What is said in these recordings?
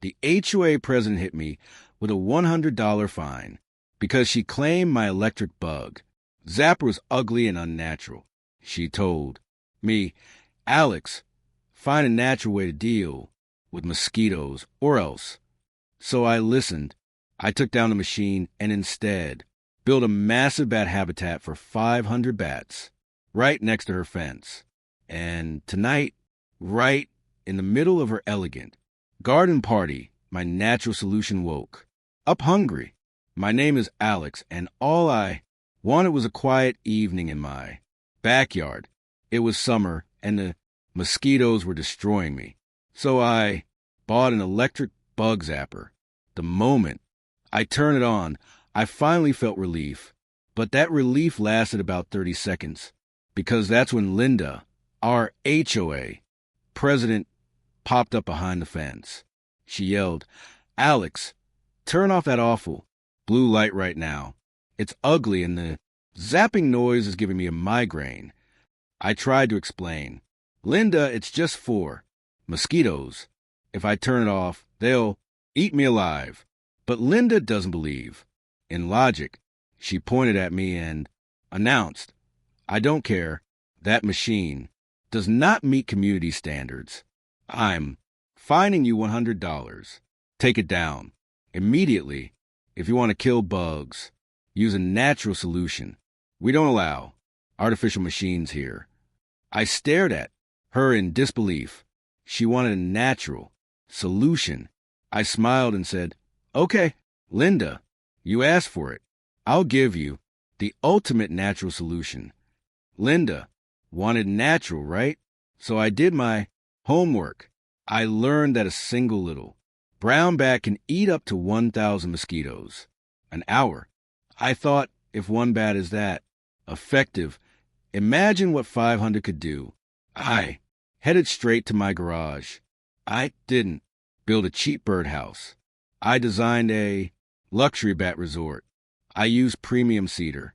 The HOA president hit me with a $100 fine because she claimed my electric bug, Zapper, was ugly and unnatural. She told me, Alex, find a natural way to deal with mosquitoes or else. So I listened. I took down the machine and instead built a massive bat habitat for 500 bats right next to her fence. And tonight, right in the middle of her elegant garden party, my natural solution woke up hungry. My name is Alex, and all I wanted was a quiet evening in my backyard. It was summer, and the mosquitoes were destroying me. So I bought an electric bug zapper. The moment I turned it on, I finally felt relief. But that relief lasted about 30 seconds, because that's when Linda, our HOA president, popped up behind the fence. She yelled, Alex, turn off that awful blue light right now. It's ugly and the zapping noise is giving me a migraine. I tried to explain. Linda, it's just for mosquitoes. If I turn it off, they'll eat me alive. But Linda doesn't believe in logic. She pointed at me and announced, I don't care. That machine does not meet community standards. I'm fining you $100. Take it down. Immediately, if you want to kill bugs, use a natural solution. We don't allow artificial machines here. I stared at her in disbelief. She wanted a natural solution. I smiled and said, Okay, Linda, you asked for it. I'll give you the ultimate natural solution. Linda wanted natural, right? So I did my homework. I learned that a single little brown bat can eat up to 1,000 mosquitoes an hour. I thought, if one bat is that effective, imagine what 500 could do. I headed straight to my garage. I didn't build a cheap birdhouse. I designed a luxury bat resort. I used premium cedar.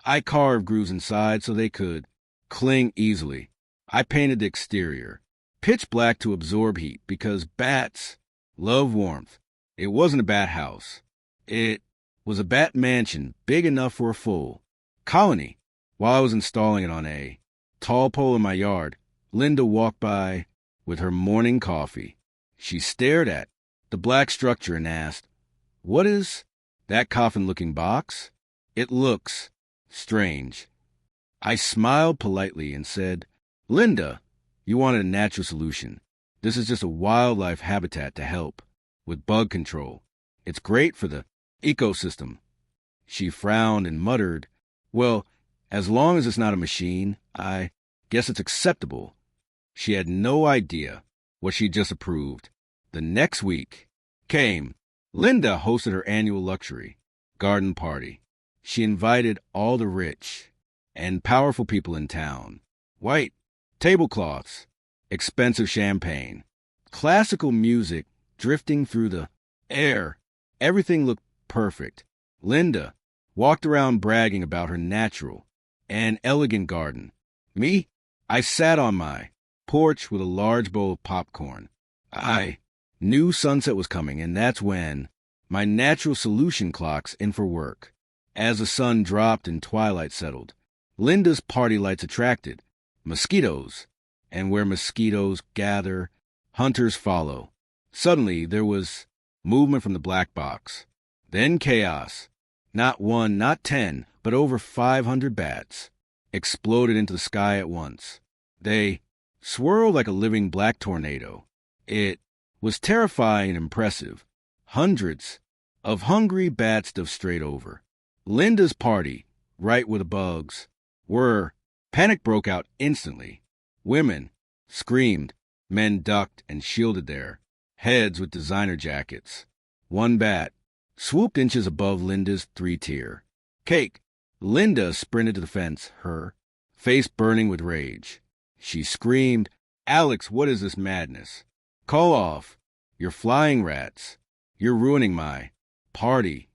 I carved grooves inside so they could cling easily. I painted the exterior pitch black to absorb heat because bats love warmth. It wasn't a bat house. It was a bat mansion big enough for a full colony. While I was installing it on a tall pole in my yard, Linda walked by with her morning coffee. She stared at the black structure and asked, What is that coffin-looking box? It looks strange. I smiled politely and said, Linda, you wanted a natural solution. This is just a wildlife habitat to help with bug control. It's great for the ecosystem. She frowned and muttered, Well, as long as it's not a machine, I guess it's acceptable. She had no idea what she just approved. The next week came. Linda hosted her annual luxury garden party. She invited all the rich and powerful people in town. White tablecloths, expensive champagne, classical music drifting through the air. Everything looked perfect. Linda walked around bragging about her natural and elegant garden. Me, I sat on my porch with a large bowl of popcorn. I knew sunset was coming, and that's when my natural solution clocks in for work. As the sun dropped and twilight settled, Linda's party lights attracted mosquitoes, and where mosquitoes gather, hunters follow. Suddenly, there was movement from the black box. Then chaos. Not one, not 10, but over 500 bats exploded into the sky at once. They swirled like a living black tornado. It was terrifying and impressive. Hundreds of hungry bats dove straight over. Linda's party, right where the bugs were. Panic broke out instantly. Women screamed. Men ducked and shielded their heads with designer jackets. One bat swooped inches above Linda's 3-tier cake. Linda sprinted to the fence, her face burning with rage. She screamed, Alex, what is this madness? Call off your flying rats. You're ruining my party.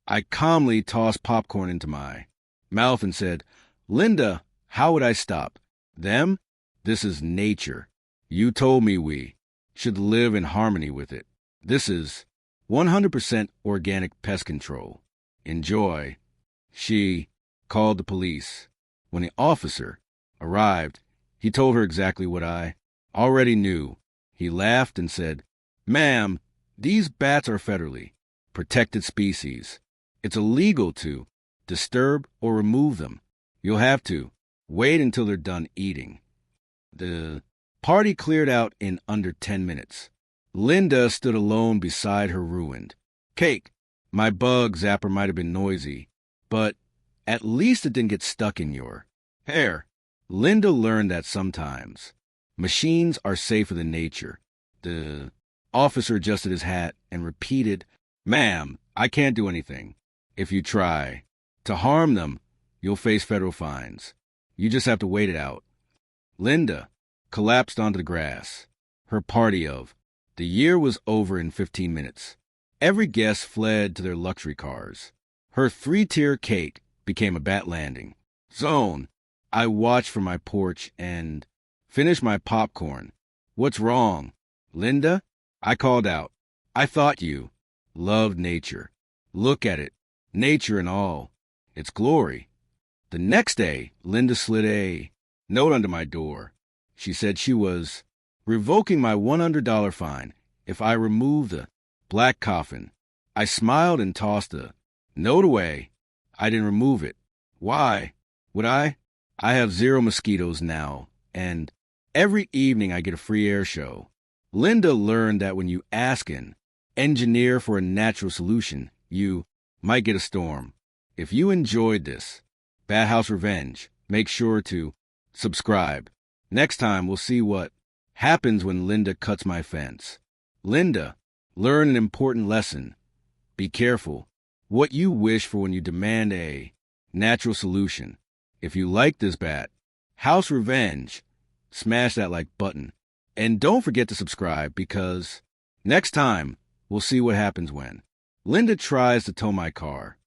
I calmly tossed popcorn into my mouth and said, Linda, how would I stop them? This is nature. You told me we should live in harmony with it. This is 100% organic pest control. Enjoy. She called the police. When the officer arrived, he told her exactly what I already knew. He laughed and said, "Ma'am, these bats are federally protected species. It's illegal to disturb or remove them. You'll have to wait until they're done eating." The party cleared out in under 10 minutes. Linda stood alone beside her ruined cake. My bug zapper might have been noisy, but at least it didn't get stuck in your hair. Linda learned that sometimes machines are safer than nature. The officer adjusted his hat and repeated, "Ma'am, I can't do anything. If you try to harm them, you'll face federal fines. You just have to wait it out." Linda collapsed onto the grass. Her party of the year was over in 15 minutes. Every guest fled to their luxury cars. Her 3-tier cake became a bat landing zone. I watched from my porch and finished my popcorn. "What's wrong, Linda?" I called out. "I thought you loved nature. Look at it, nature and all its glory." The next day, Linda slid a note under my door. She said she was revoking my $100 fine if I removed the black coffin. I smiled and tossed the note away. I didn't remove it. Why would I? I have 0 mosquitoes now, and every evening I get a free air show. Linda learned that when you ask an engineer for a natural solution, you might get a storm. If you enjoyed this Bat House Revenge, make sure to subscribe. Next time, we'll see what happens when Linda cuts my fence. Linda learned an important lesson. Be careful what you wish for when you demand a natural solution. If you like this Bat House Revenge, smash that like button. And don't forget to subscribe, because next time we'll see what happens when Linda tries to tow my car.